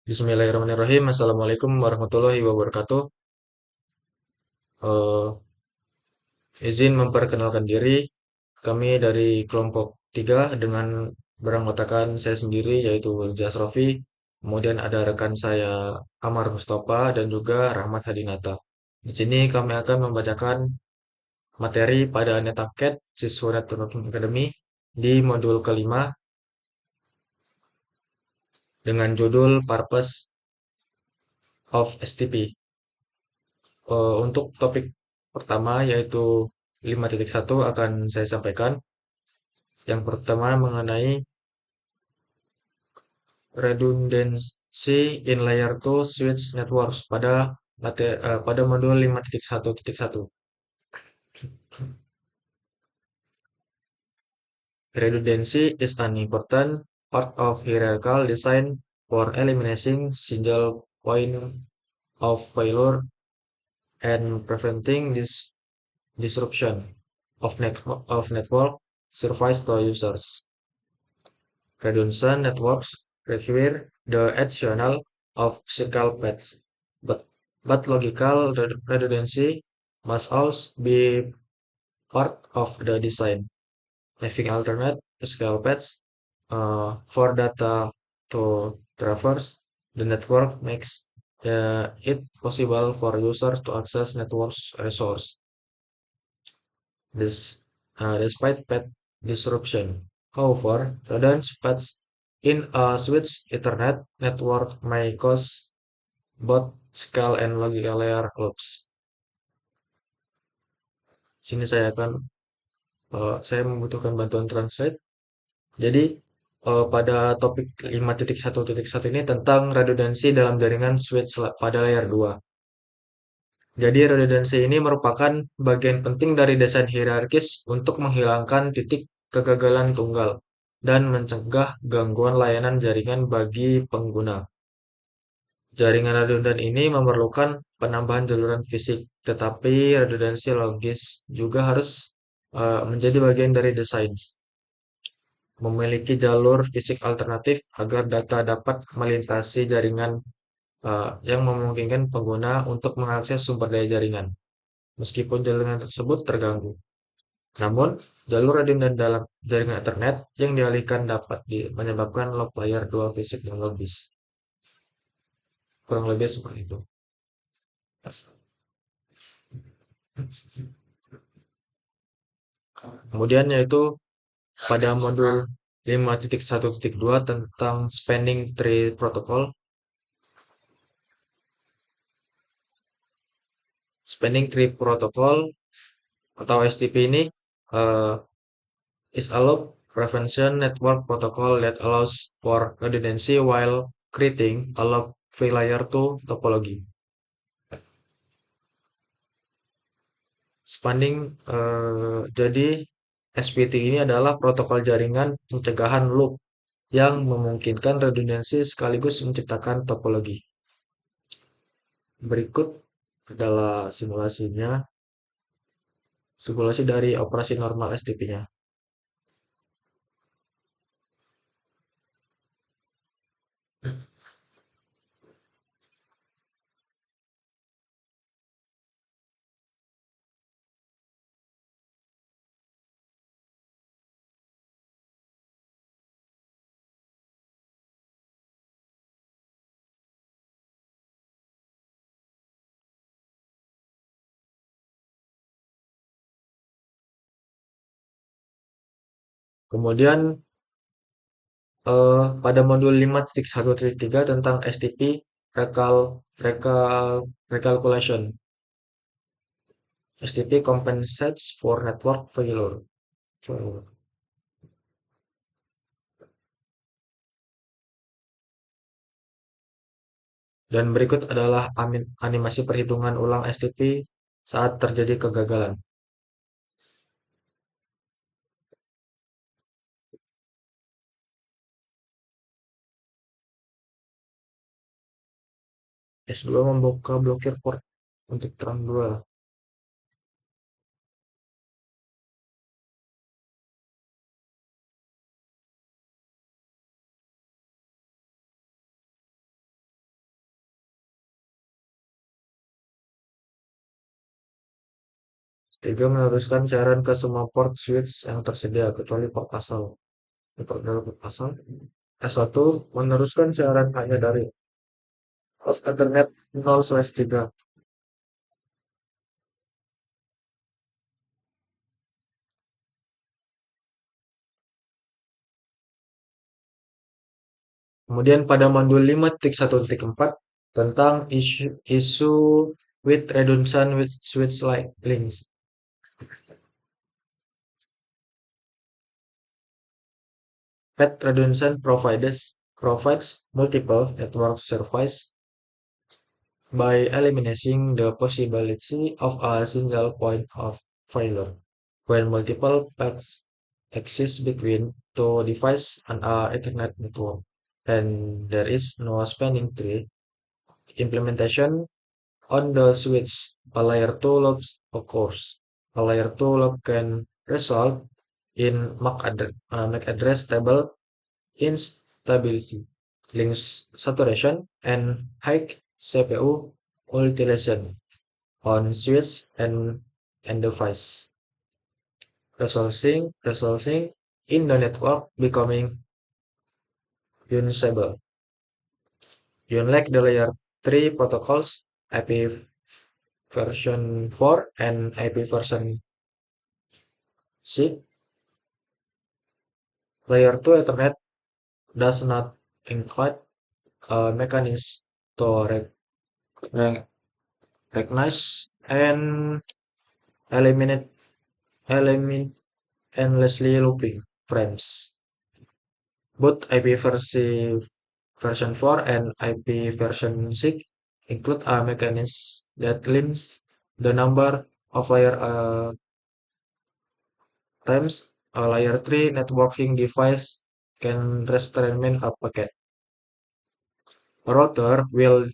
Bismillahirrahmanirrahim. Assalamualaikum warahmatullahi wabarakatuh. Eh, izin memperkenalkan diri. Kami dari kelompok 3 dengan beranggotakan saya sendiri yaitu Jas Rofi. Kemudian ada rekan saya Amar Mustafa dan juga Rahmat Hadinata. Di sini kami akan membacakan materi pada NetApket Siswa Networking Academy di modul kelima dengan judul Purpose of STP. Untuk topik pertama yaitu 5.1 akan saya sampaikan. Yang pertama mengenai redundancy in layer 2 switch networks pada modul 5.1.1. Redundancy is an important part of hierarchical design for eliminating single point of failure and preventing this disruption of network service to users. Redundant networks require the additional of physical paths, but, but logical redundancy must also be part of the design. Having alternate physical paths for data to traverse the network makes it possible for users to access network's resource. Despite path disruption. However, redundant paths in a switched Ethernet network may cause both scale and logical layer loops. Sini saya membutuhkan bantuan translate. Jadi pada topik 5.1.1 ini tentang redundansi dalam jaringan switch pada layer 2. Jadi redundansi ini merupakan bagian penting dari desain hierarkis untuk menghilangkan titik kegagalan tunggal dan mencegah gangguan layanan jaringan bagi pengguna. Jaringan redundan ini memerlukan penambahan jaluran fisik, tetapi redundansi logis juga harus menjadi bagian dari desain. Memiliki jalur fisik alternatif agar data dapat melintasi jaringan yang memungkinkan pengguna untuk mengakses sumber daya jaringan meskipun jaringan tersebut terganggu. Namun, jalur redundant dalam jaringan Ethernet yang dialihkan dapat menyebabkan log layer 2 fisik yang logis. Kurang lebih seperti itu. Kemudian yaitu pada modul 5.1.2 tentang Spanning Tree Protocol. Spanning Tree Protocol atau STP ini uh, is a loop prevention network protocol that allows for redundancy while creating a loop-free layer 2 topology. Spanning jadi SPT ini adalah protokol jaringan pencegahan loop yang memungkinkan redundansi sekaligus menciptakan topologi. Berikut adalah simulasinya, simulasi dari operasi normal STP-nya. Kemudian pada modul 5.1.3 tentang STP recall, recall, recalculation. STP compensates for network failure. Dan berikut adalah animasi perhitungan ulang STP saat terjadi kegagalan. S2 membuka blokir port untuk terang 2. Tiga, meneruskan siaran ke semua port switch yang tersedia kecuali port asal. Port dari port asal. S1, meneruskan siaran hanya dari host Ethernet 0/3. Kemudian pada modul 5.1.4 tentang isu with redundant with switch like links. Path redundant provides multiple network services by eliminating the possibility of a single point of failure. When multiple paths exist between two devices on a Ethernet network, and there is no spanning tree implementation on the switch, a layer 2 loop occurs. A layer 2 loop can result in MAC address table instability, link saturation, and high CPU utilization on switch and device, resulting in the network becoming unusable. Unlike the layer 3 protocols, IP version 4 and IP version 6, layer 2 Ethernet does not include a mechanism to recognize and eliminate eliminate endlessly looping frames. Both version 4 and IP version 6 include a mechanism that limits the number of layer times a layer 3 networking device can restrain a packet. A router will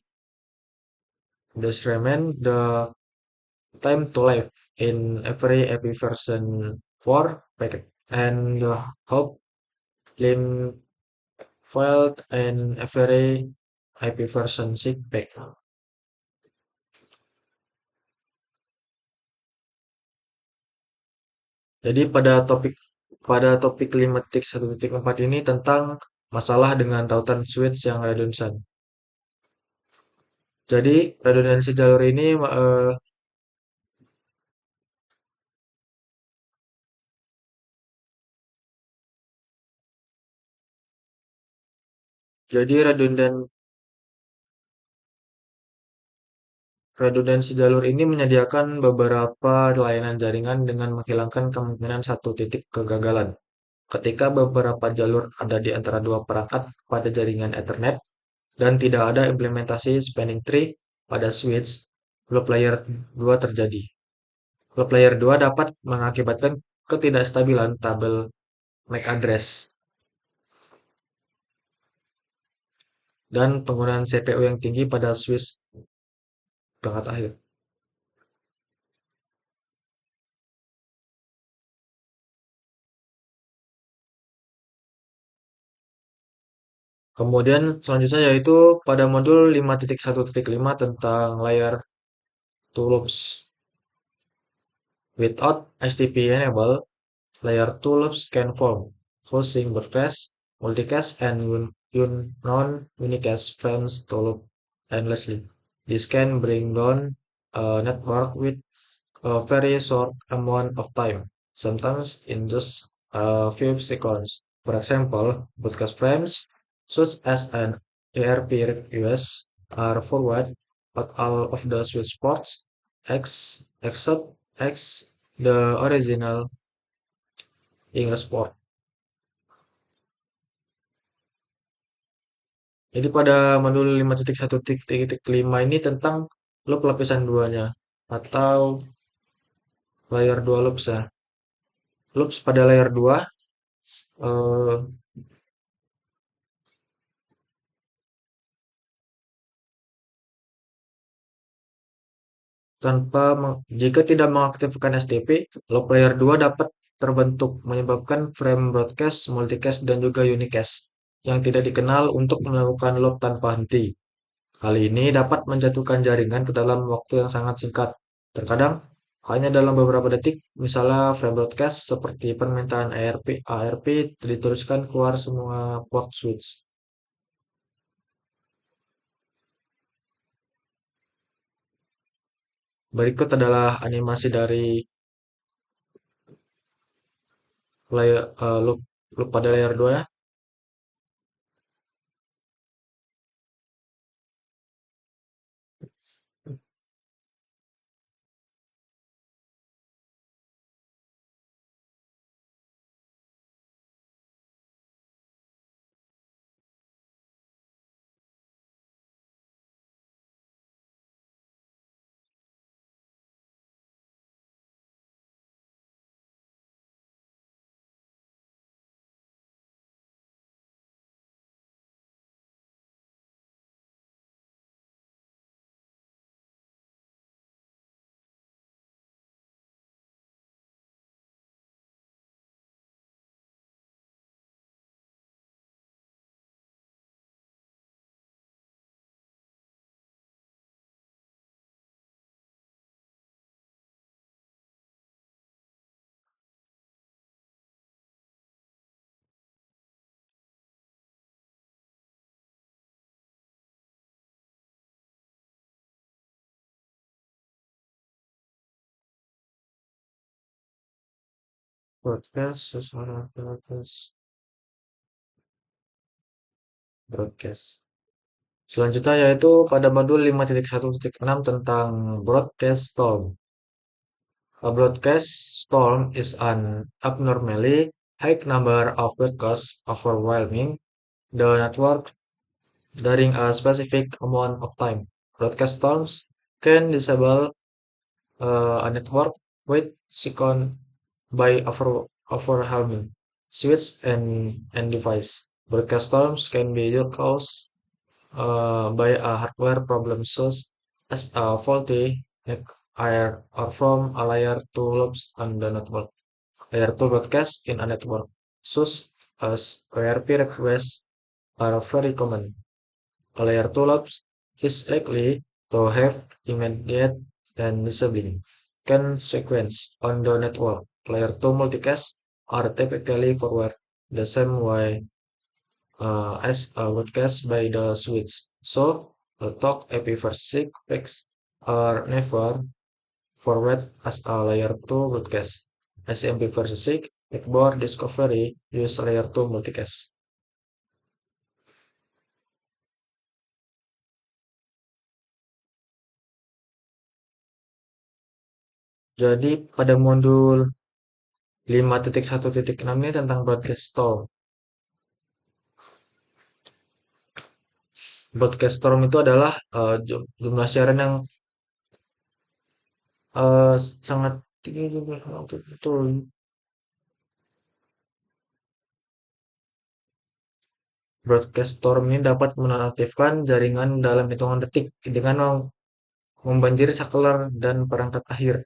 determine the time to live in every IP version 4 packet and the hop lim filed in every IP version 6 packet. Jadi pada topik 5.1.4 ini tentang masalah dengan tautan switch yang redundant. Jadi redundansi jalur ini jadi redundansi jalur ini menyediakan beberapa layanan jaringan dengan menghilangkan kemungkinan satu titik kegagalan. Ketika beberapa jalur ada di antara dua perangkat pada jaringan Ethernet dan tidak ada implementasi spanning tree pada switch, loop layer 2 terjadi. Loop layer 2 dapat mengakibatkan ketidakstabilan tabel MAC address dan penggunaan CPU yang tinggi pada switch perangkat akhir. Kemudian selanjutnya yaitu pada modul 5.1.5 tentang layer 2 loops. Without HTTP enable, layer 2 loops can form, causing broadcast, multicast, and non-unicast frames to loop endlessly. This can bring down a network with a very short amount of time, sometimes in just a few seconds. For example, broadcast frames, such as an ARP request, are forwarded at all of the switch ports except X the original ingress port. Jadi pada modul 5.1.5 ini tentang loop lapisan duanya atau layer 2 loops ya. Loops pada layer 2 eh, jika tidak mengaktifkan STP, loop layer 2 dapat terbentuk menyebabkan frame broadcast, multicast, dan juga unicast yang tidak dikenal untuk melakukan loop tanpa henti. Hal ini dapat menjatuhkan jaringan ke dalam waktu yang sangat singkat. Terkadang hanya dalam beberapa detik, misalnya frame broadcast seperti permintaan ARP diteruskan keluar semua port switch. Berikut adalah animasi dari loop, loop pada layer 2 ya. Broadcast, suara broadcast, broadcast. Selanjutnya yaitu pada modul 5.1.6 tentang broadcast storm. A broadcast storm is an abnormally high number of broadcasts overwhelming the network during a specific amount of time. Broadcast storms can disable a network with second by overwhelming switch and device. Broadcast storms can be caused by a hardware problem such as a faulty neck air or from a layer 2 loops on the network. Layer 2 broadcasts in a network, such as ARP requests, are very common. A layer 2 loops is likely to have immediate and disabling consequence on the network. Layer 2 multicasts are typically forward the same way as a broadcast by the switch. So, a talk epiversic fix are never forward as a layer 2 broadcast. SMP versi 6, backboard discovery use layer 2 multicast. Jadi pada modul 5.1.6 ini tentang broadcast storm. Broadcast storm itu adalah jumlah siaran yang sangat tinggi juga itu. Broadcast storm ini dapat menonaktifkan jaringan dalam hitungan detik dengan membanjiri saklar dan perangkat akhir.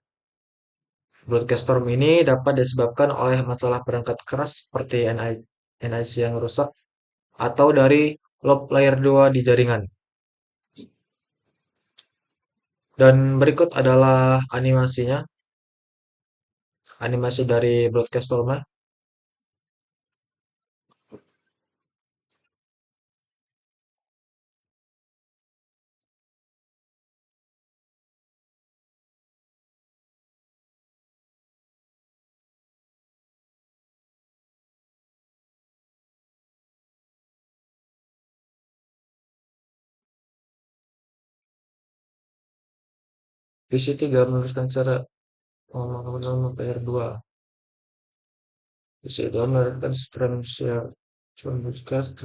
Broadcast storm ini dapat disebabkan oleh masalah perangkat keras seperti NIC yang rusak atau dari loop layer 2 di jaringan. Dan berikut adalah animasinya, animasi dari broadcast storm. Visi 3 meneruskan cara ngomong PR2. Visi 2 meneruskan sequential broadcast.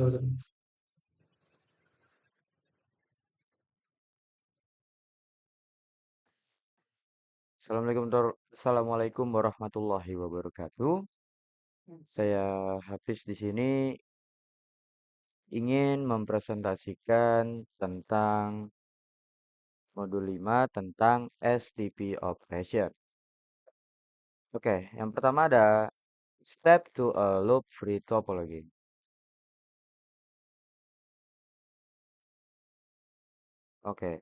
Assalamualaikum warahmatullahi wabarakatuh. Saya Hafiz di sini ingin mempresentasikan tentang modul 5 tentang SDP operation. Oke, yang pertama ada step to a loop free topology. Oke,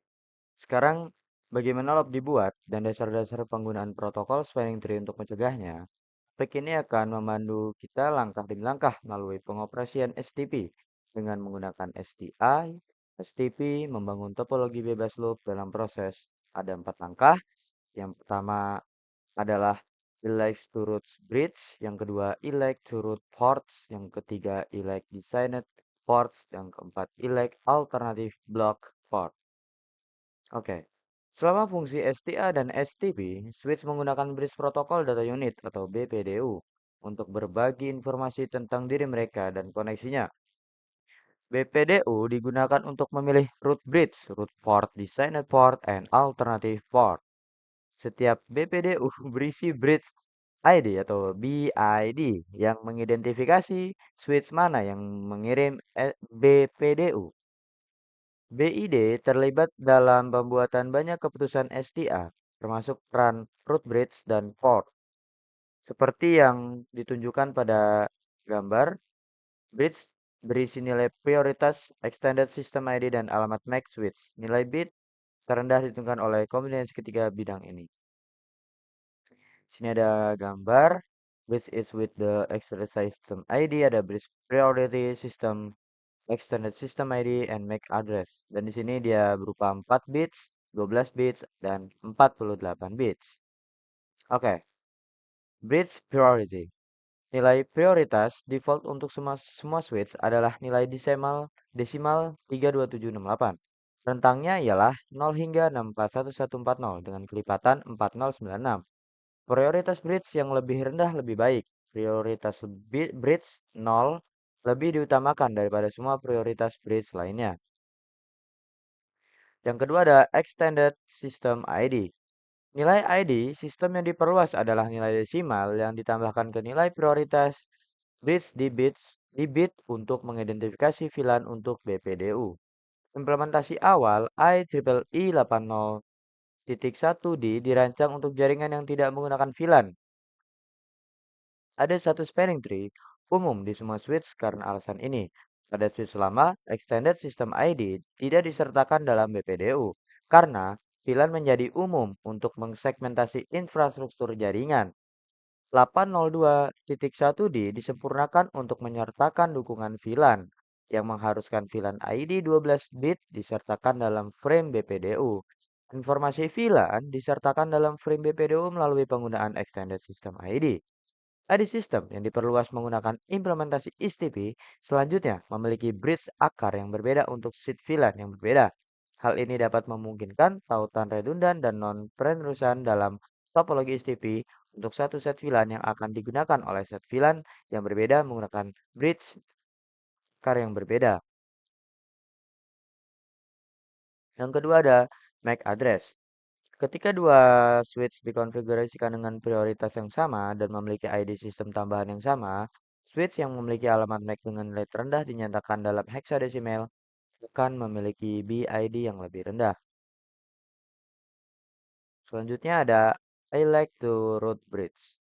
sekarang Bagaimana loop dibuat dan dasar-dasar penggunaan protokol spanning tree untuk mencegahnya? Topik ini akan memandu kita langkah demi langkah melalui pengoperasian STP dengan menggunakan STI, STP, membangun topologi bebas loop dalam proses. Ada 4 langkah. Yang pertama adalah elect to root bridge, yang kedua elect to root ports, yang ketiga elect designed ports, yang keempat elect alternative block port. Oke. Selama fungsi STA dan STP, switch menggunakan Bridge Protocol Data Unit atau BPDU untuk berbagi informasi tentang diri mereka dan koneksinya. BPDU digunakan untuk memilih root bridge, root port, designed port, and alternative port. Setiap BPDU berisi bridge ID atau BID yang mengidentifikasi switch mana yang mengirim BPDU. BID terlibat dalam pembuatan banyak keputusan STA, termasuk peran root bridge dan port. Seperti yang ditunjukkan pada gambar, bridge berisi nilai prioritas, extended system ID, dan alamat MAC switch. Nilai bit terendah ditentukan oleh kombinasi ketiga bidang ini. Sini ada gambar, bridge is with the extended system ID, ada bridge priority system, extended system ID, and MAC address. Dan di sini dia berupa 4 bits, 12 bits, dan 48 bits. Oke, bridge priority. Nilai prioritas default untuk semua switch adalah nilai desimal 32768. Rentangnya ialah 0 hingga 641140 dengan kelipatan 4096. Prioritas bridge yang lebih rendah lebih baik. Prioritas bridge 0 lebih diutamakan daripada semua prioritas bridge lainnya. Yang kedua ada Extended System ID. Nilai ID sistem yang diperluas adalah nilai desimal yang ditambahkan ke nilai prioritas bridge di bit untuk mengidentifikasi VLAN untuk BPDU. Implementasi awal IEEE 80.1D dirancang untuk jaringan yang tidak menggunakan VLAN. Ada satu spanning tree umum di semua switch karena alasan ini. Pada switch lama, Extended System ID tidak disertakan dalam BPDU karena VLAN menjadi umum untuk mengsegmentasi infrastruktur jaringan. 802.1D disempurnakan untuk menyertakan dukungan VLAN yang mengharuskan VLAN ID 12 bit disertakan dalam frame BPDU. Informasi VLAN disertakan dalam frame BPDU melalui penggunaan Extended System ID. ID sistem yang diperluas menggunakan implementasi STP selanjutnya memiliki bridge akar yang berbeda untuk seed VLAN yang berbeda. Hal ini dapat memungkinkan tautan redundan dan non-penerusan dalam topologi STP untuk satu set VLAN yang akan digunakan oleh set VLAN yang berbeda menggunakan bridge akar yang berbeda. Yang kedua ada MAC address. Ketika dua switch dikonfigurasikan dengan prioritas yang sama dan memiliki ID sistem tambahan yang sama, switch yang memiliki alamat MAC dengan nilai terendah dinyatakan dalam hexadesimal akan memiliki BID yang lebih rendah. Selanjutnya ada I like to root bridge.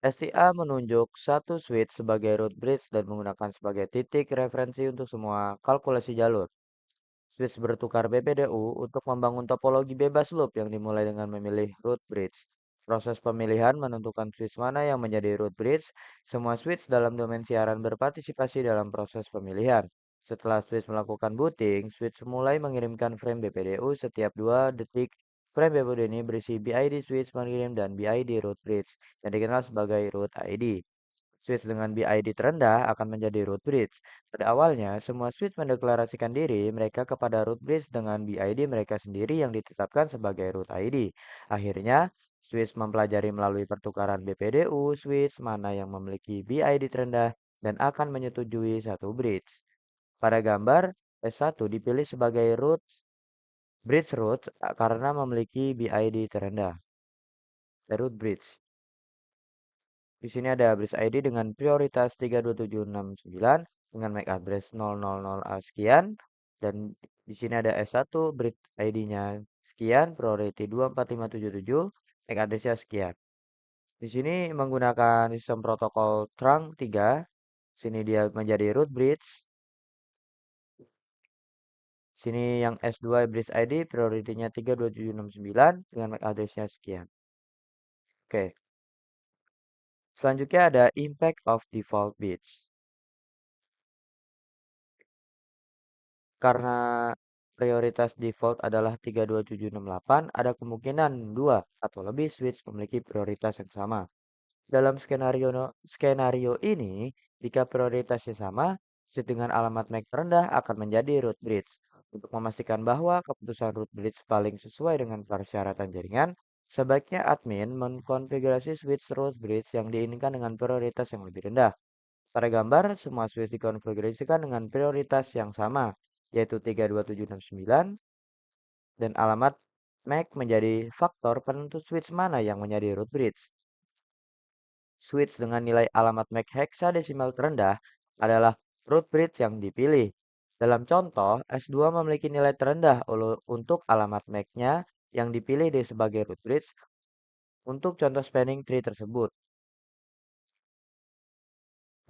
STA menunjuk satu switch sebagai root bridge dan menggunakan sebagai titik referensi untuk semua kalkulasi jalur. Switch bertukar BPDU untuk membangun topologi bebas loop yang dimulai dengan memilih root bridge. Proses pemilihan menentukan switch mana yang menjadi root bridge. Semua switch dalam domain siaran berpartisipasi dalam proses pemilihan. Setelah switch melakukan booting, switch mulai mengirimkan frame BPDU setiap 2 detik. Frame BPDU ini berisi BID switch mengirim dan BID root bridge yang dikenal sebagai root ID. Switch dengan BID terendah akan menjadi root bridge. Pada awalnya, semua switch mendeklarasikan diri mereka kepada root bridge dengan BID mereka sendiri yang ditetapkan sebagai root ID. Akhirnya, switch mempelajari melalui pertukaran BPDU switch mana yang memiliki BID terendah dan akan menyetujui satu bridge. Pada gambar, S1 dipilih sebagai bridge root karena memiliki BID terendah. Root bridge. Di sini ada bridge ID dengan prioritas 32769 dengan MAC address 000A sekian. Dan di sini ada S1 bridge ID-nya sekian, priority 24577, MAC address-nya sekian. Di sini menggunakan sistem protokol trunk 3. Sini dia menjadi root bridge. Sini yang S2 Ibris ID prioritinya 32769 dengan MAC address-nya sekian. Oke, selanjutnya ada impact of default bits. Karena prioritas default adalah 32768, ada kemungkinan dua atau lebih switch memiliki prioritas yang sama. Dalam skenario ini, jika prioritasnya sama, switch dengan alamat MAC terendah akan menjadi root bridge. Untuk memastikan bahwa keputusan root bridge paling sesuai dengan persyaratan jaringan, sebaiknya admin mengkonfigurasi switch root bridge yang diinginkan dengan prioritas yang lebih rendah. Pada gambar, semua switch dikonfigurasikan dengan prioritas yang sama, yaitu 32769, dan alamat MAC menjadi faktor penentu switch mana yang menjadi root bridge. Switch dengan nilai alamat MAC hexadesimal terendah adalah root bridge yang dipilih. Dalam contoh, S2 memiliki nilai terendah untuk alamat MAC-nya yang dipilih sebagai root bridge untuk contoh spanning tree tersebut.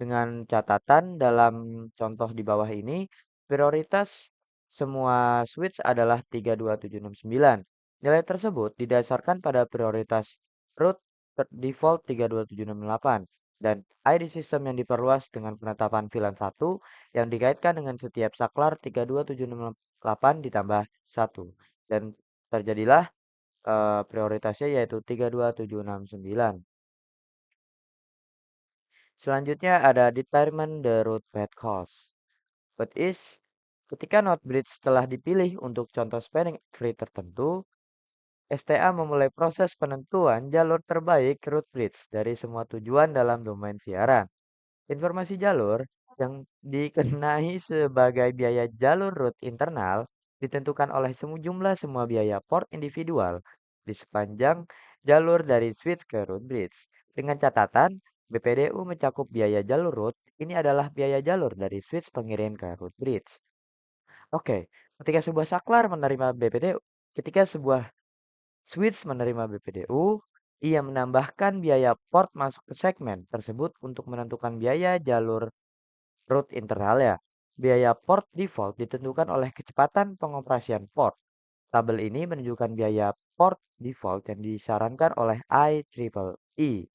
Dengan catatan dalam contoh di bawah ini, prioritas semua switch adalah 32769. Nilai tersebut didasarkan pada prioritas root default 32768 dan ID system yang diperluas dengan penetapan VLAN 1 yang dikaitkan dengan setiap saklar 32768 ditambah 1. Dan terjadilah prioritasnya yaitu 32769. Selanjutnya ada determine the root path cost. What is ketika node bridge telah dipilih untuk contoh spanning tree tertentu, STA memulai proses penentuan jalur terbaik root bridge dari semua tujuan dalam domain siaran. Informasi jalur yang dikenai sebagai biaya jalur root internal ditentukan oleh jumlah semua biaya port individual di sepanjang jalur dari switch ke root bridge. Dengan catatan, BPDU mencakup biaya jalur root, ini adalah biaya jalur dari switch pengirim ke root bridge. Oke, ketika sebuah saklar menerima BPDU, ketika sebuah switch menerima BPDU, ia menambahkan biaya port masuk ke segmen tersebut untuk menentukan biaya jalur root internal ya. Biaya port default ditentukan oleh kecepatan pengoperasian port. Tabel ini menunjukkan biaya port default yang disarankan oleh IEEE.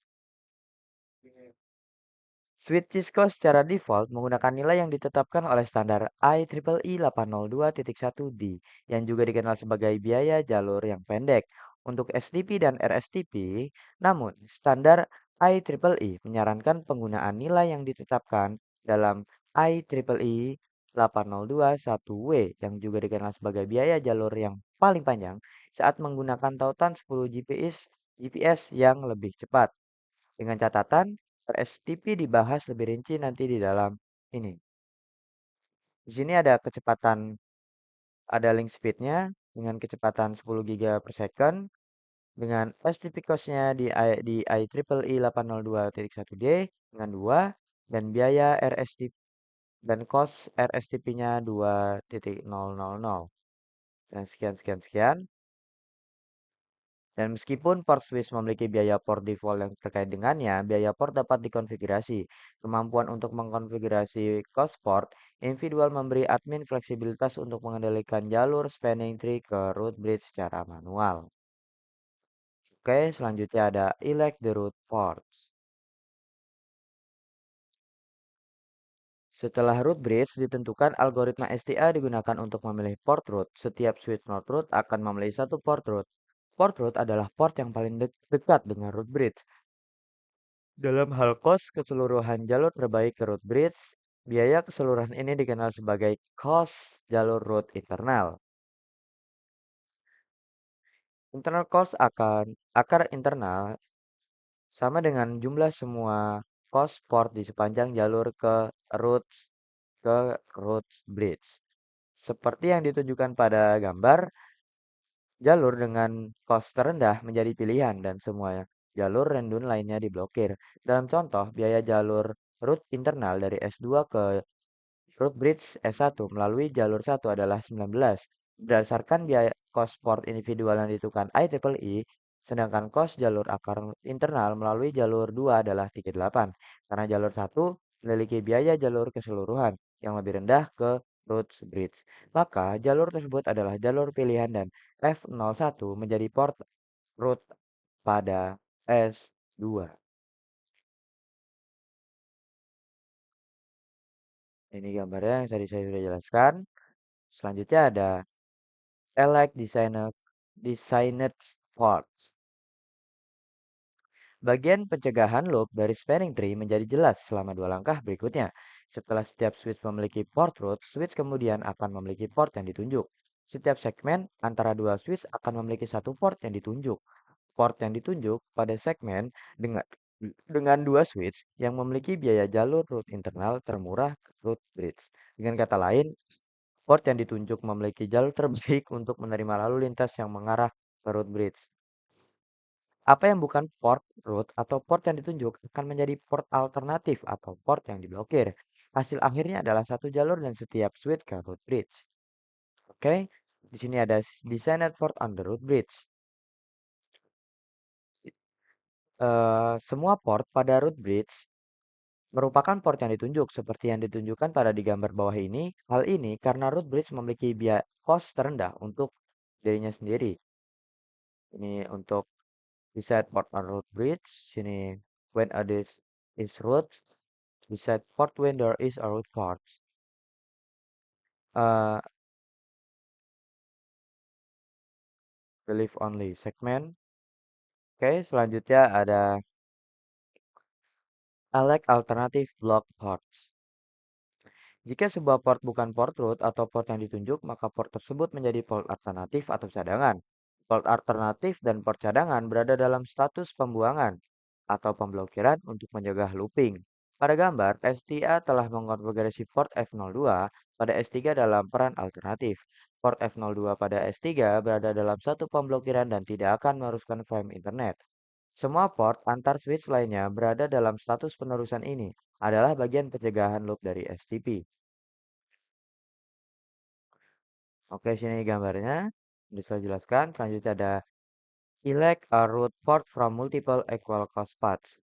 Switch Cisco secara default menggunakan nilai yang ditetapkan oleh standar IEEE 802.1d yang juga dikenal sebagai biaya jalur yang pendek untuk STP dan RSTP. Namun, standar IEEE menyarankan penggunaan nilai yang ditetapkan dalam IEEE 802.1w yang juga dikenal sebagai biaya jalur yang paling panjang saat menggunakan tautan 10 GPS yang lebih cepat. Dengan catatan, RSTP dibahas lebih rinci nanti di dalam ini. Di sini ada kecepatan, ada link speednya dengan kecepatan 10 GB per second, dengan STP cost-nya di IEEE 802.1d dengan 2, dan biaya RSTP dan cost RSTP-nya 2.000. Dan sekian, sekian, sekian. Dan meskipun port switch memiliki biaya port default yang terkait dengannya, biaya port dapat dikonfigurasi. Kemampuan untuk mengkonfigurasi cost port, individual memberi admin fleksibilitas untuk mengendalikan jalur spanning tree ke root bridge secara manual. Oke, selanjutnya ada elect the root ports. Setelah root bridge ditentukan, algoritma STA digunakan untuk memilih port root. Setiap switch node root akan memilih satu port root. Port root adalah port yang paling dekat dengan root bridge. Dalam hal cost keseluruhan jalur terbaik ke root bridge, biaya keseluruhan ini dikenal sebagai cost jalur root internal. Internal cost akan akar internal sama dengan jumlah semua cost port di sepanjang jalur ke root bridge. Seperti yang ditunjukkan pada gambar, jalur dengan cost terendah menjadi pilihan dan semua jalur random lainnya diblokir. Dalam contoh, biaya jalur root internal dari S2 ke root bridge S1 melalui jalur 1 adalah 19. Berdasarkan biaya cost port individual yang ditentukan IEEE, sedangkan cost jalur akar internal melalui jalur 2 adalah 38. Karena jalur 1 memiliki biaya jalur keseluruhan yang lebih rendah ke root bridge. Maka jalur tersebut adalah jalur pilihan dan F01 menjadi port root pada S2. Ini gambarnya yang tadi saya sudah jelaskan. Selanjutnya ada elect designed ports. Bagian pencegahan loop dari spanning tree menjadi jelas selama dua langkah berikutnya. Setelah setiap switch memiliki port root, switch kemudian akan memiliki port yang ditunjuk. Setiap segmen antara dua switch akan memiliki satu port yang ditunjuk. Port yang ditunjuk pada segmen dengan dua switch yang memiliki biaya jalur root internal termurah ke root bridge. Dengan kata lain, port yang ditunjuk memiliki jalur terbaik untuk menerima lalu lintas yang mengarah ke root bridge. Apa yang bukan port root atau port yang ditunjuk akan menjadi port alternatif atau port yang diblokir. Hasil akhirnya adalah satu jalur dan setiap switch ke root bridge. Oke, di sini ada designed port on the root bridge. Semua port pada root bridge merupakan port yang ditunjuk seperti yang ditunjukkan pada di gambar bawah ini. Hal ini karena root bridge memiliki biaya cost terendah untuk dirinya sendiri. Ini untuk decide port on root bridge. Sini when a this is root, decide port when there is a root port. Uh, Relief only segment. Oke, selanjutnya ada elect alternative block ports. Jika sebuah port bukan port root atau port yang ditunjuk, maka port tersebut menjadi port alternatif atau cadangan. Port alternatif dan port cadangan berada dalam status pembuangan atau pemblokiran untuk mencegah looping. Pada gambar, STA telah mengonfigurasi port F02 pada S3 dalam peran alternatif. Port F02 pada S3 berada dalam satu pemblokiran dan tidak akan meneruskan frame internet. Semua port antar switch lainnya berada dalam status penerusan ini adalah bagian pencegahan loop dari STP. Oke, sini gambarnya. Bisa saya jelaskan. Selanjutnya ada elect a root port from multiple equal cost paths.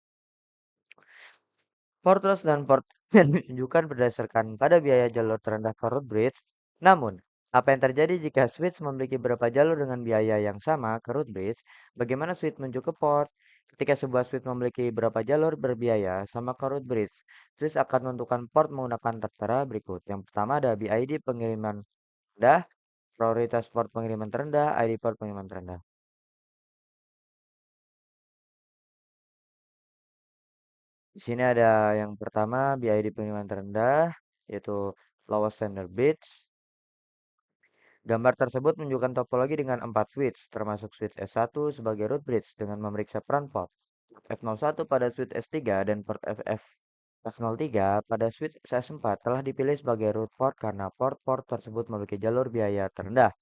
Portless dan port yang ditunjukkan berdasarkan pada biaya jalur terendah ke root bridge. Namun, apa yang terjadi jika switch memiliki beberapa jalur dengan biaya yang sama ke root bridge? Bagaimana switch menuju ke port? Ketika sebuah switch memiliki beberapa jalur berbiaya sama ke root bridge, switch akan menentukan port menggunakan tata berikut. Yang pertama ada BID pengiriman rendah, prioritas port pengiriman terendah, ID port pengiriman terendah. Di sini ada yang pertama BID pengiriman terendah, yaitu lowest sender bits. Gambar tersebut menunjukkan topologi dengan 4 switch, termasuk switch S1 sebagai root bridge dengan memeriksa peran port F01 pada switch S3 dan port F03 pada switch S4 telah dipilih sebagai root port karena port-port tersebut memiliki jalur biaya terendah.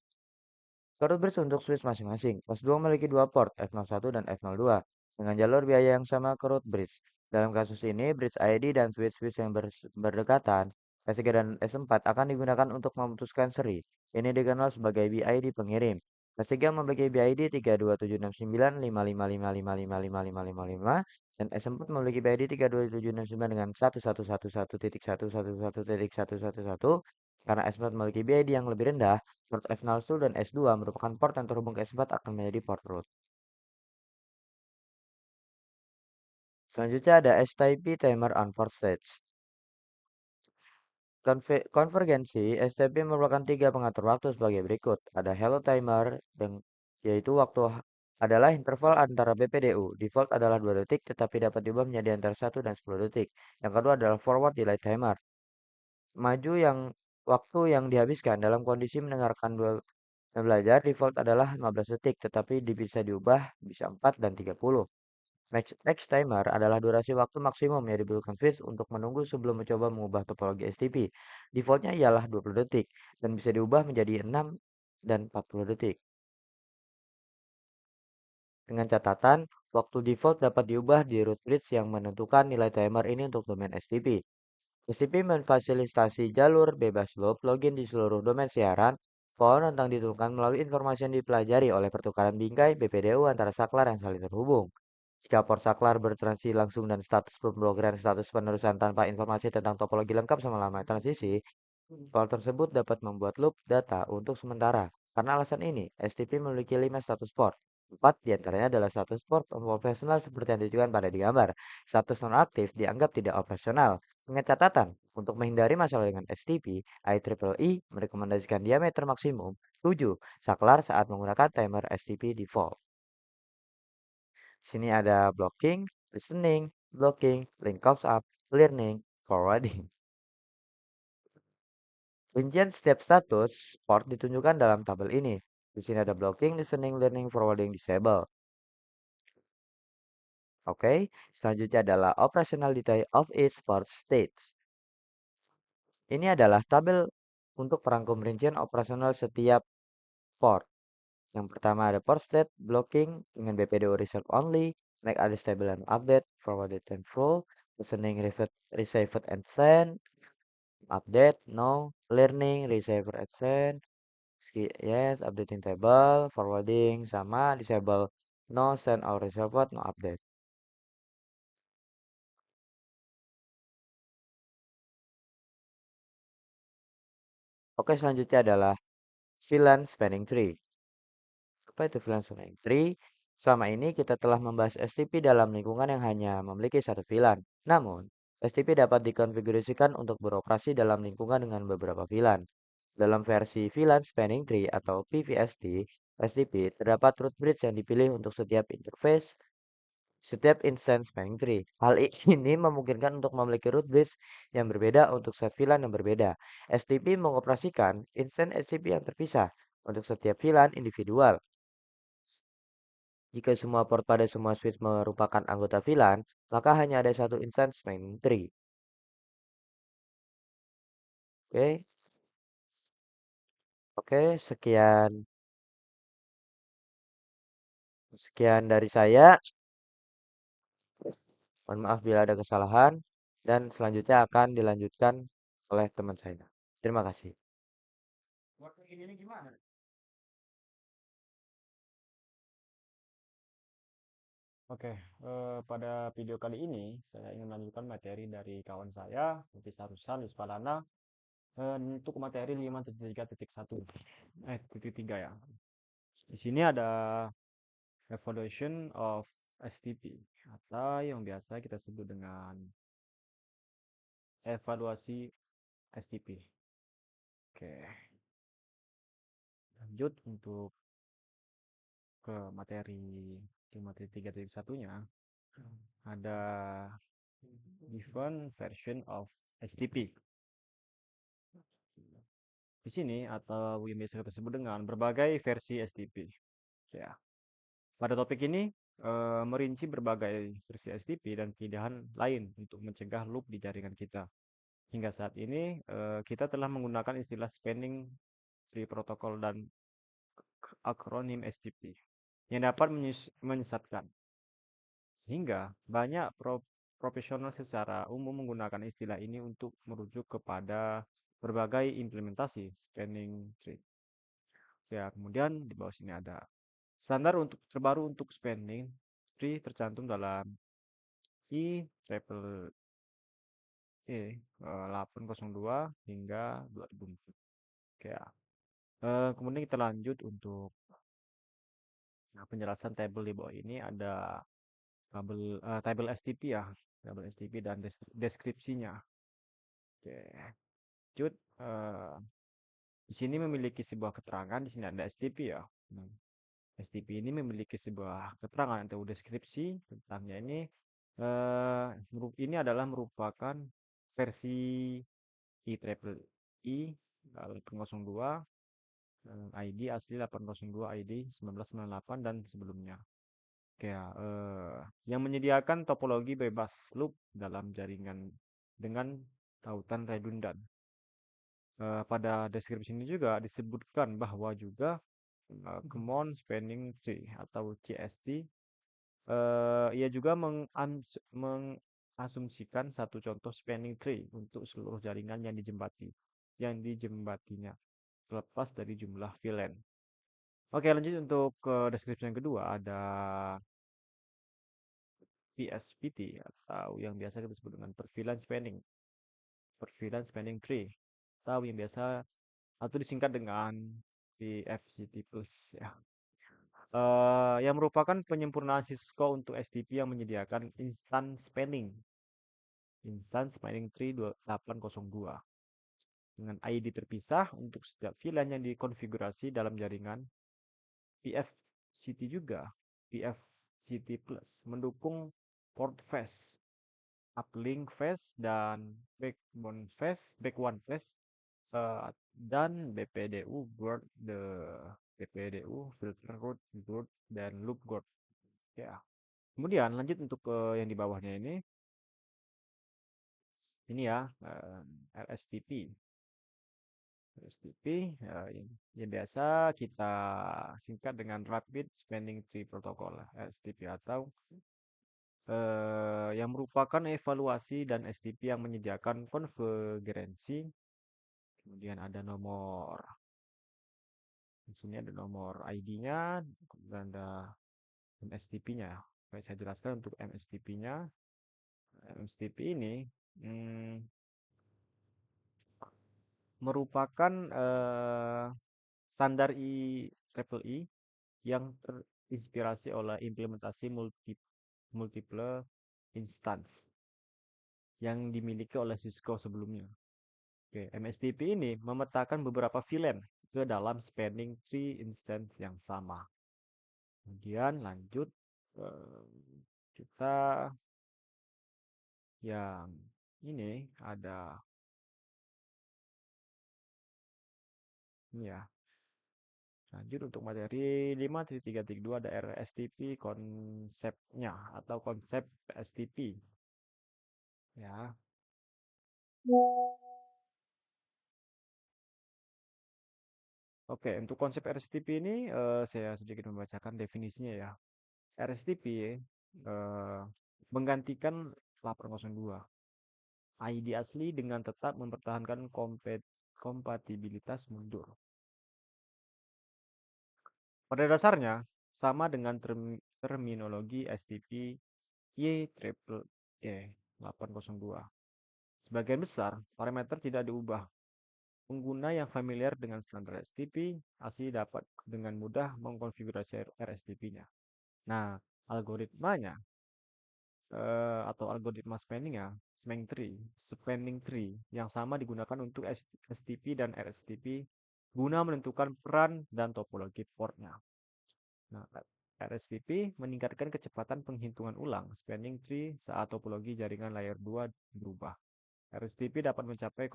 Root bridge untuk switch masing-masing. S2 memiliki dua port, F01 dan F02, dengan jalur biaya yang sama ke root bridge. Dalam kasus ini, bridge ID dan switch-switch yang berdekatan, S3 dan S4 akan digunakan untuk memutuskan seri. Ini dikenal sebagai BID pengirim. S3 memiliki BID 327695555555555 dan S4 memiliki BID 32769 dengan 1111.111.111.111 karena S4 memiliki BID yang lebih rendah. Port F01 dan S2 merupakan port yang terhubung ke S4 akan menjadi port root. Selanjutnya ada STP timer on port stage. Konvergensi STP merupakan tiga pengatur waktu sebagai berikut. Ada hello timer, yaitu waktu adalah interval antara BPDU. Default adalah 2 detik, tetapi dapat diubah menjadi antara 1 dan 10 detik. Yang kedua adalah forward delay timer. Maju yang waktu yang dihabiskan dalam kondisi mendengarkan dua belajar default adalah 15 detik, tetapi bisa diubah bisa 4 dan 30. Max timer adalah durasi waktu maksimum yang dibutuhkan switch untuk menunggu sebelum mencoba mengubah topologi STP. Defaultnya ialah 20 detik dan bisa diubah menjadi 6 dan 40 detik. Dengan catatan, waktu default dapat diubah di root bridge yang menentukan nilai timer ini untuk domain STP. STP memfasilitasi jalur bebas loop login di seluruh domain siaran. Pohon tentang ditentukan melalui informasi yang dipelajari oleh pertukaran bingkai BPDU antara saklar yang saling terhubung. Jika port saklar bertransaksi langsung dan status pemblokiran status penerusan tanpa informasi tentang topologi lengkap selama transisi, File tersebut dapat membuat loop data untuk sementara. Karena alasan ini, STP memiliki 5 status port. 4 diantaranya adalah status port operasional seperti yang ditunjukkan pada di gambar. Status nonaktif dianggap tidak operasional. Dengan catatan, untuk menghindari masalah dengan STP, IEEE merekomendasikan diameter maksimum 7 saklar saat menggunakan timer STP default. Sini ada blocking, listening, blocking, link comes up, learning, forwarding. Rincian setiap status port ditunjukkan dalam tabel ini. Di sini ada blocking, listening, learning, forwarding, disable. Oke, selanjutnya adalah operational detail of each port states. Ini adalah tabel untuk perangkum rincian operasional setiap port. Yang pertama ada port state, blocking dengan BPDO reserve only, make ada stable and update, forwarded and full, listening, received and send, update, no, learning, received and send, yes, updating table, forwarding sama disable no send or received, no update. Oke, selanjutnya adalah VLAN spanning tree. Apa itu VLAN spanning tree? Selama ini kita telah membahas STP dalam lingkungan yang hanya memiliki satu VLAN. Namun, STP dapat dikonfigurasikan untuk beroperasi dalam lingkungan dengan beberapa VLAN. Dalam versi VLAN spanning tree atau PVST, STP terdapat root bridge yang dipilih untuk setiap instance spanning tree. Hal ini memungkinkan untuk memiliki root bridge yang berbeda untuk set VLAN yang berbeda. STP mengoperasikan instance STP yang terpisah untuk setiap VLAN individual. Jika semua port pada semua switch merupakan anggota VLAN, maka hanya ada satu instance spanning tree. Oke, oke, sekian dari saya. Mohon maaf bila ada kesalahan dan selanjutnya akan dilanjutkan oleh teman saya. Terima kasih. Oke, pada video kali ini saya ingin melanjutkan materi dari kawan saya, Nafisa Rusal Isfalana, untuk materi 5.3.1, titik 3 ya. Di sini ada evaluation of STP atau yang biasa kita sebut dengan evaluasi STP. Oke, lanjut untuk ke materi 5.3.1-nya. Ada different version of STP. Di sini atau yang biasa kita sebut dengan berbagai versi STP. Ya. Pada topik ini merinci berbagai versi STP dan pilihan lain untuk mencegah loop di jaringan kita. Hingga saat ini kita telah menggunakan istilah spanning tree protocol dan akronim STP yang dapat menyesatkan. Sehingga banyak profesional secara umum menggunakan istilah ini untuk merujuk kepada berbagai implementasi spanning tree. Ya, kemudian di bawah sini ada standar untuk terbaru untuk spanning tree tercantum dalam IEEE 802 hingga 2004. Oke ya. Kemudian kita lanjut untuk penjelasan tabel di bawah ini ada tabel STP ya, tabel STP dan deskripsinya. Oke, lanjut. Di sini memiliki sebuah keterangan, di sini ada STP ya. STP ini memiliki sebuah keterangan atau deskripsi tentangnya ini. Ini adalah merupakan versi IEEE 802, ID asli 802, ID 1998 dan sebelumnya. Oke ya, yang menyediakan topologi bebas loop dalam jaringan dengan tautan redundan. Pada deskripsi ini juga disebutkan bahwa juga common spanning tree atau CST ia juga mengasumsikan satu contoh spanning tree untuk seluruh jaringan yang dijembatinya terlepas dari jumlah VLAN. Oke, lanjut untuk deskripsi yang kedua ada PSPT atau yang biasa kita sebut dengan per VLAN spanning tree. atau yang biasa atau disingkat dengan PFCT Plus ya. Yang merupakan penyempurnaan Cisco untuk STP yang menyediakan Instant Spanning Tree 2802 dengan ID terpisah untuk setiap VLAN yang dikonfigurasi dalam jaringan. PFCT juga, PFCT Plus mendukung port fast, uplink fast, dan backbone fast, dan BPDU BPDU filter root dan loop guard ya. Kemudian lanjut untuk yang di bawahnya ini ya, RSTP. Yang biasa kita singkat dengan Rapid Spanning Tree Protocol RSTP, atau yang merupakan evaluasi dan STP yang menyediakan konvergensi. Kemudian ada nomor, di sini ada nomor ID-nya dan ada MSTP-nya. Baik, saya jelaskan untuk MSTP-nya. MSTP ini merupakan standar IEEE yang terinspirasi oleh implementasi multiple instance yang dimiliki oleh Cisco sebelumnya. Oke, MSTP ini memetakan beberapa VLAN ke dalam spanning tree instance yang sama. Kemudian lanjut, kita yang ini ada ini ya. Lanjut untuk materi 5.3.2 ada RSTP konsepnya atau konsep STP ya. Oke, untuk konsep RSTP ini saya sedikit membacakan definisinya ya. RSTP menggantikan 802 ID asli dengan tetap mempertahankan kompatibilitas mundur. Pada dasarnya sama dengan terminologi STP YEEE 802. Sebagian besar parameter tidak diubah. Pengguna yang familiar dengan standar STP asli dapat dengan mudah mengkonfigurasi RSTP-nya. Nah, algoritmanya atau algoritma spanning tree yang sama digunakan untuk STP dan RSTP guna menentukan peran dan topologi portnya. Nah, RSTP meningkatkan kecepatan penghitungan ulang spanning tree saat topologi jaringan layer 2 berubah. RSTP dapat mencapai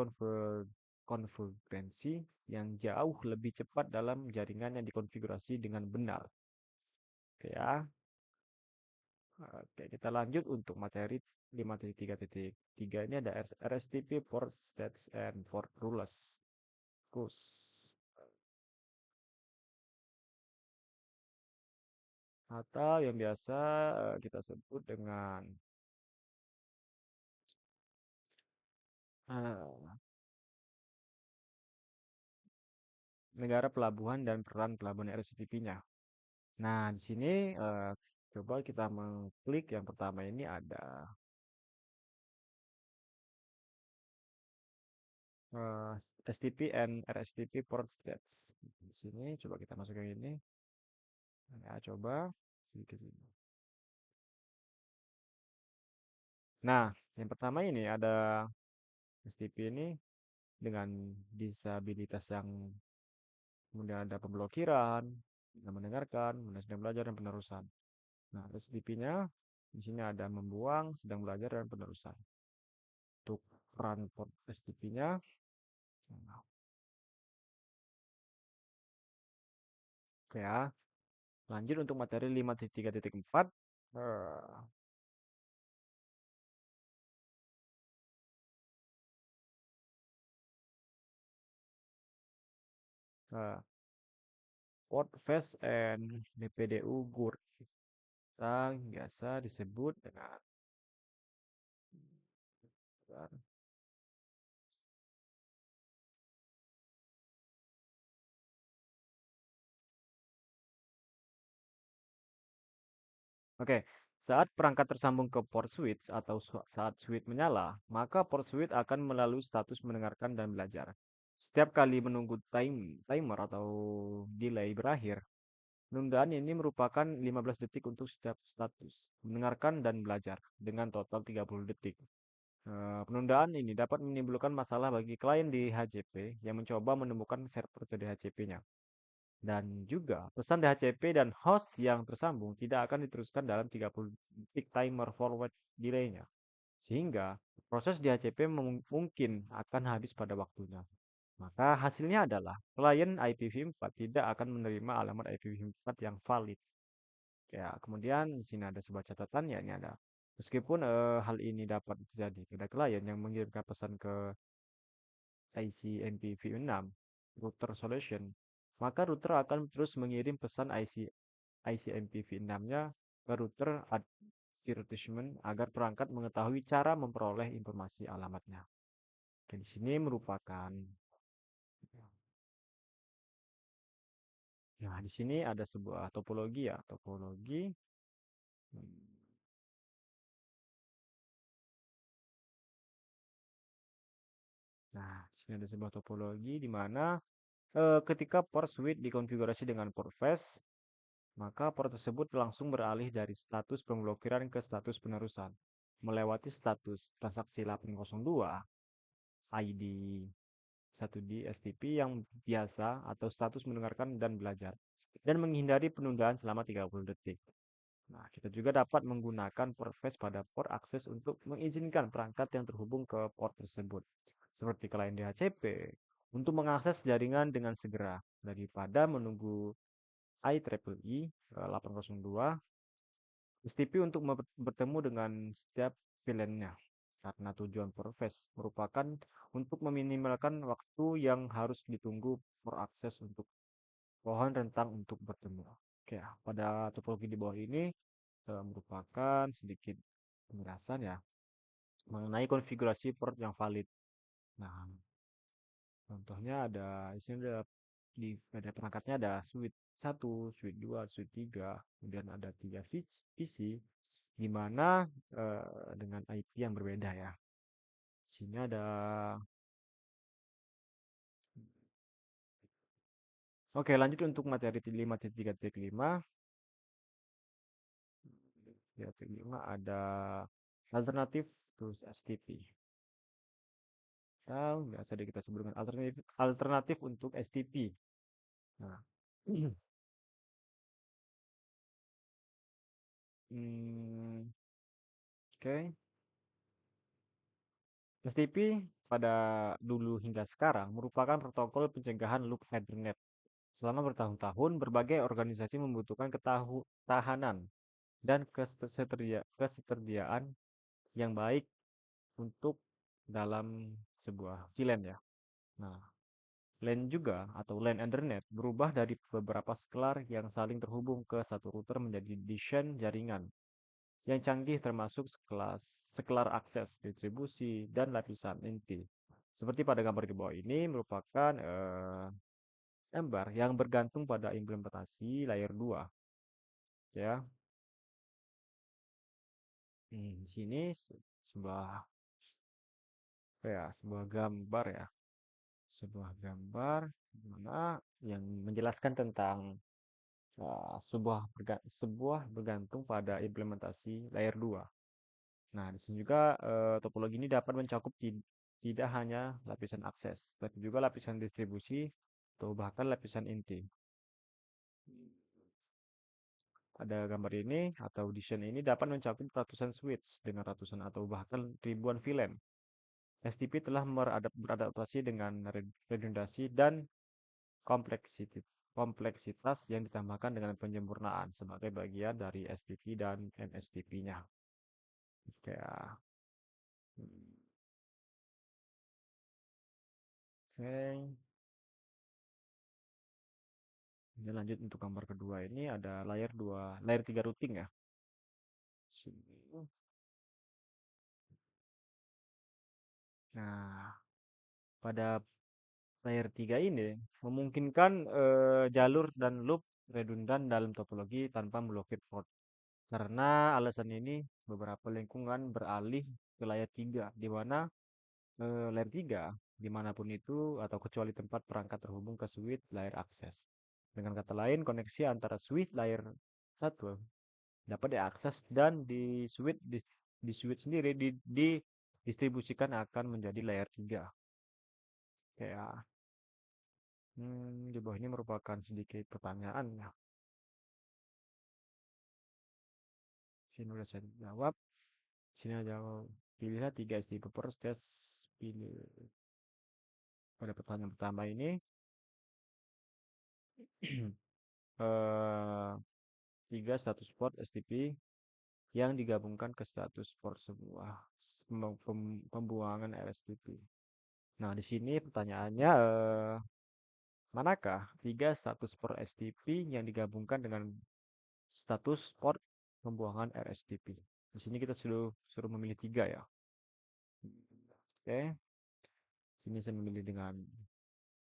konvergensi yang jauh lebih cepat dalam jaringan yang dikonfigurasi dengan benar. Oke ya. Oke, kita lanjut untuk materi 5.3.3 ini ada RSTP port stats and port rules. Atau yang biasa kita sebut dengan negara pelabuhan dan peran pelabuhan RSTP-nya. Nah, di sini coba kita mengklik yang pertama ini ada STP and RSTP port stats. Di sini coba kita masuk ke ini. Ya, coba sedikit sini. Nah, yang pertama ini ada STP ini dengan disabilitas yang kemudian ada pemblokiran, yang mendengarkan, sedang belajar dan penerusan. Nah, STP-nya di sini ada membuang, sedang belajar dan penerusan. Untuk peran port STP-nya, oke ya. Lanjut untuk materi 5.3.4. Port fast and BPDU GUR yang biasa disebut dengan Oke, saat perangkat tersambung ke port switch atau saat switch menyala, maka port switch akan melalui status mendengarkan dan belajar. setiap kali menunggu timer atau delay berakhir, penundaan ini merupakan 15 detik untuk setiap status, mendengarkan dan belajar, dengan total 30 detik. Penundaan ini dapat menimbulkan masalah bagi klien di DHCP yang mencoba menemukan server ke DHCP-nya. Dan juga pesan DHCP dan host yang tersambung tidak akan diteruskan dalam 30 detik timer forward delay-nya. Sehingga proses DHCP mungkin akan habis pada waktunya. Maka hasilnya adalah klien IPv4 tidak akan menerima alamat IPv4 yang valid. Ya, kemudian di sini ada sebuah catatan, ya ini ada. Meskipun hal ini dapat terjadi pada klien yang mengirimkan pesan ke ICMPv6 router solution, maka router akan terus mengirim pesan ICMPv6-nya ke router advertisement agar perangkat mengetahui cara memperoleh informasi alamatnya. Oke, di sini merupakan, nah di sini ada sebuah topologi ya, topologi. Nah, di sini ada sebuah topologi di mana ketika port switch dikonfigurasi dengan port fast, maka port tersebut langsung beralih dari status pemblokiran ke status penerusan, melewati status transaksi 802, ID 1D STP yang biasa atau status mendengarkan dan belajar, dan menghindari penundaan selama 30 detik. Nah, kita juga dapat menggunakan port fetch pada port akses untuk mengizinkan perangkat yang terhubung ke port tersebut, seperti klien DHCP, untuk mengakses jaringan dengan segera daripada menunggu IEEE 802 STP untuk bertemu dengan setiap VLAN-nya. Karena tujuan port fetch merupakan untuk meminimalkan waktu yang harus ditunggu port akses untuk pohon rentang untuk bertemu. Oke, ya, pada topologi di bawah ini merupakan sedikit penjelasan ya mengenai konfigurasi port yang valid. Nah, contohnya ada di sini ada perangkatnya, ada switch 1, switch 2, switch 3, kemudian ada 3 PC di mana dengan IP yang berbeda ya. Sini ada. Oke, lanjut untuk materi 5.3.5. 3.5 ada alternatif to STP. Atau biasa kita sebut dengan alternatif untuk STP. Nah, oke. STP pada dulu hingga sekarang merupakan protokol pencegahan loop Ethernet. Selama bertahun-tahun, berbagai organisasi membutuhkan ketahanan dan ketersediaan yang baik untuk dalam sebuah VLAN ya. Nah, LAN juga atau LAN Ethernet berubah dari beberapa sklar yang saling terhubung ke satu router menjadi desain jaringan yang canggih termasuk sklar akses, distribusi, dan lapisan inti. Seperti pada gambar di bawah ini merupakan gambar yang bergantung pada implementasi layer 2 ya. Di sini sebuah sebuah gambar ya. Sebuah gambar mana yang menjelaskan tentang sebuah bergantung pada implementasi layer 2. Nah, di sini juga topologi ini dapat mencakup tidak hanya lapisan akses, tapi juga lapisan distribusi atau bahkan lapisan inti. Pada gambar ini atau desain ini dapat mencakup ratusan switch dengan ratusan atau bahkan ribuan VLAN. STP telah beradaptasi dengan redundansi dan kompleksitas yang ditambahkan dengan penyempurnaan sebagai bagian dari STP dan MSTP-nya. Kayak oke. Ini lanjut untuk gambar kedua, ini ada layer 3 routing ya. Sini. Nah, pada layer 3 ini memungkinkan jalur dan loop redundan dalam topologi tanpa memblokir port. Karena alasan ini beberapa lingkungan beralih ke layer 3 di mana layer 3 dimanapun itu atau kecuali tempat perangkat terhubung ke switch layer akses. Dengan kata lain, koneksi antara switch layer 1 dapat diakses dan di switch sendiri didistribusikan akan menjadi layer 3. Kayak di bawah ini merupakan sedikit pertanyaan ya. Sini udah saya jawab. Sini aja pilihlah 3 STP per test. Pilih pada pertanyaan pertama ini. eh 3 status port STP yang digabungkan ke status port sebuah pembuangan LSTP. Nah, di sini pertanyaannya manakah 3 status port STP yang digabungkan dengan status port pembuangan RSTP? Di sini kita suruh memilih 3 ya. Oke. Sini saya memilih dengan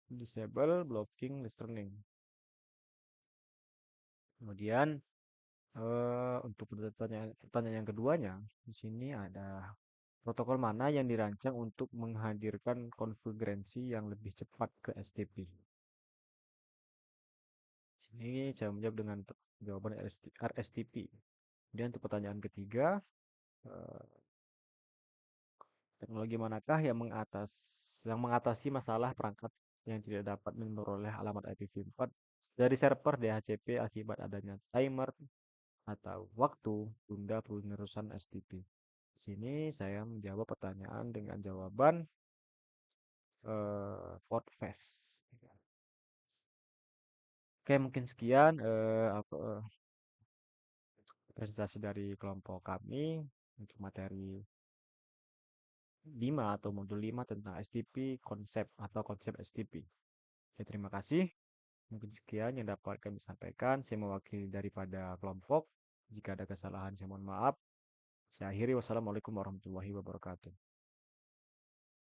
disable, blocking, listening. Kemudian untuk pertanyaan yang keduanya, di sini ada protokol mana yang dirancang untuk menghadirkan konfiguransi yang lebih cepat ke STP. Sini saya menjawab dengan jawaban RSTP. Kemudian untuk pertanyaan ketiga, teknologi manakah yang mengatasi masalah perangkat yang tidak dapat memperoleh alamat IPv4 dari server DHCP akibat adanya timer atau waktu tunda penerusan STP. Sini saya menjawab pertanyaan dengan jawaban port fast. Oke, mungkin sekian presentasi dari kelompok kami untuk materi 5 atau modul 5 tentang STP, konsep atau konsep STP. Oke, terima kasih. Mungkin sekian yang dapat kami sampaikan. Saya mewakili daripada kelompok. Jika ada kesalahan, saya mohon maaf. Saya akhiri. Wassalamualaikum warahmatullahi wabarakatuh.